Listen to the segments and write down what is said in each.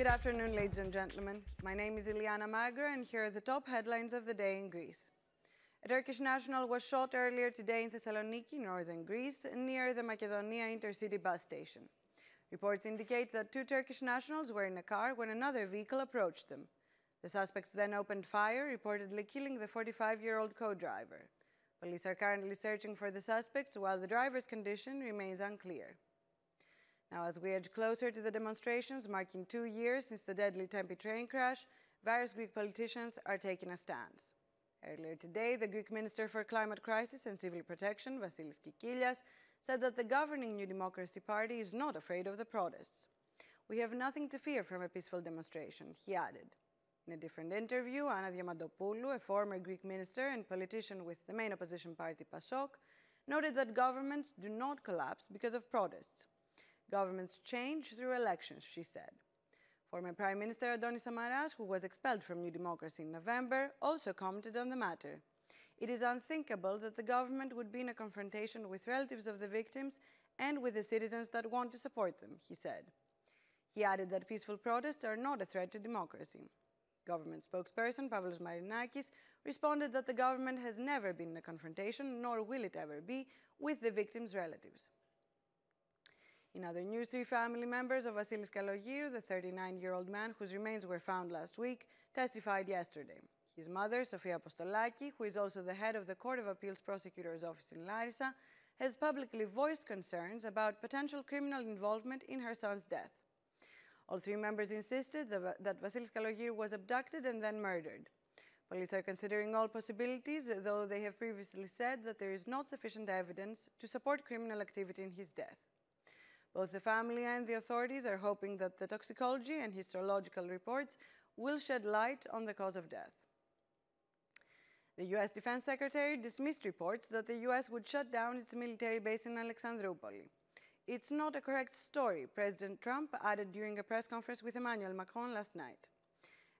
Good afternoon, ladies and gentlemen. My name is Iliana Magra, and here are the top headlines of the day in Greece. A Turkish national was shot earlier today in Thessaloniki, northern Greece, near the Macedonia intercity bus station. Reports indicate that two Turkish nationals were in a car when another vehicle approached them. The suspects then opened fire, reportedly killing the 45-year-old co-driver. Police are currently searching for the suspects, while the driver's condition remains unclear. Now, as we edge closer to the demonstrations marking 2 years since the deadly Tempe train crash, various Greek politicians are taking a stance. Earlier today, the Greek Minister for Climate Crisis and Civil Protection, Vasilis Kikilias, said that the governing New Democracy Party is not afraid of the protests. "We have nothing to fear from a peaceful demonstration," he added. In a different interview, Anna Diamantopoulou, a former Greek minister and politician with the main opposition party PASOK, noted that governments do not collapse because of protests. "Governments change through elections," she said. Former Prime Minister Adonis Samaras, who was expelled from New Democracy in November, also commented on the matter. "It is unthinkable that the government would be in a confrontation with relatives of the victims and with the citizens that want to support them," he said. He added that peaceful protests are not a threat to democracy. Government spokesperson Pavlos Marinakis responded that the government has never been in a confrontation, nor will it ever be, with the victims' relatives. In other news, 3 family members of Vasilis SKAI.gr, the 39-year-old man whose remains were found last week, testified yesterday. His mother, Sofia Apostolaki, who is also the head of the Court of Appeals Prosecutor's Office in Larissa, has publicly voiced concerns about potential criminal involvement in her son's death. All 3 members insisted that Vasilis SKAI.gr was abducted and then murdered. Police are considering all possibilities, though they have previously said that there is not sufficient evidence to support criminal activity in his death. Both the family and the authorities are hoping that the toxicology and histological reports will shed light on the cause of death. The U.S. Defense Secretary dismissed reports that the U.S. would shut down its military base in Alexandroupoli. "It's not a correct story," President Trump added during a press conference with Emmanuel Macron last night.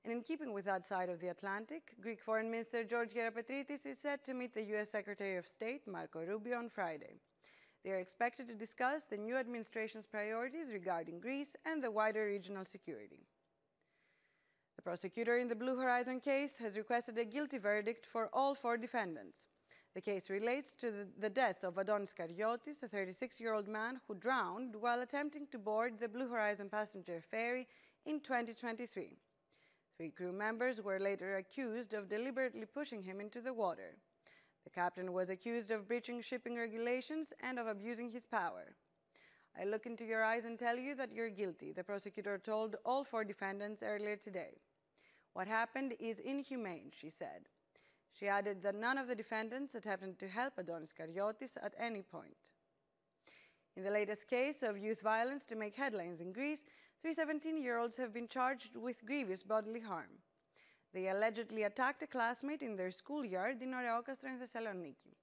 And in keeping with that side of the Atlantic, Greek Foreign Minister George Gerapetritis is set to meet the U.S. Secretary of State Marco Rubio on Friday. They are expected to discuss the new administration's priorities regarding Greece and the wider regional security. The prosecutor in the Blue Horizon case has requested a guilty verdict for all 4 defendants. The case relates to the death of Adonis Karyotis, a 36-year-old man who drowned while attempting to board the Blue Horizon passenger ferry in 2023. 3 crew members were later accused of deliberately pushing him into the water. The captain was accused of breaching shipping regulations and of abusing his power. "I look into your eyes and tell you that you're guilty," the prosecutor told all 4 defendants earlier today. "What happened is inhumane," she said. She added that none of the defendants attempted to help Adonis Karyotis at any point. In the latest case of youth violence to make headlines in Greece, 3 17-year-olds have been charged with grievous bodily harm. They allegedly attacked a classmate in their schoolyard in Oreokastro in Thessaloniki.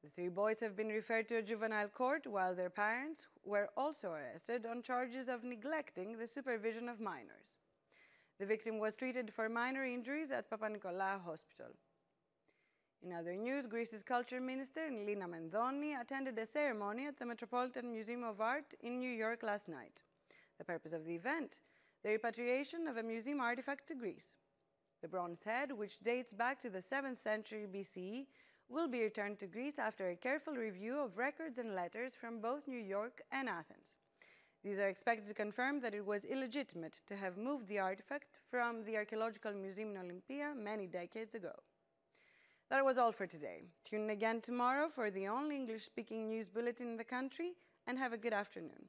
The 3 boys have been referred to a juvenile court, while their parents were also arrested on charges of neglecting the supervision of minors. The victim was treated for minor injuries at Papanikolaou Hospital. In other news, Greece's Culture Minister, Nilina Mendoni, attended a ceremony at the Metropolitan Museum of Art in New York last night. The purpose of the event? The repatriation of a museum artifact to Greece. The bronze head, which dates back to the 7th century BCE, will be returned to Greece after a careful review of records and letters from both New York and Athens. These are expected to confirm that it was illegitimate to have moved the artifact from the Archaeological Museum in Olympia many decades ago. That was all for today. Tune in again tomorrow for the only English-speaking news bulletin in the country, and have a good afternoon.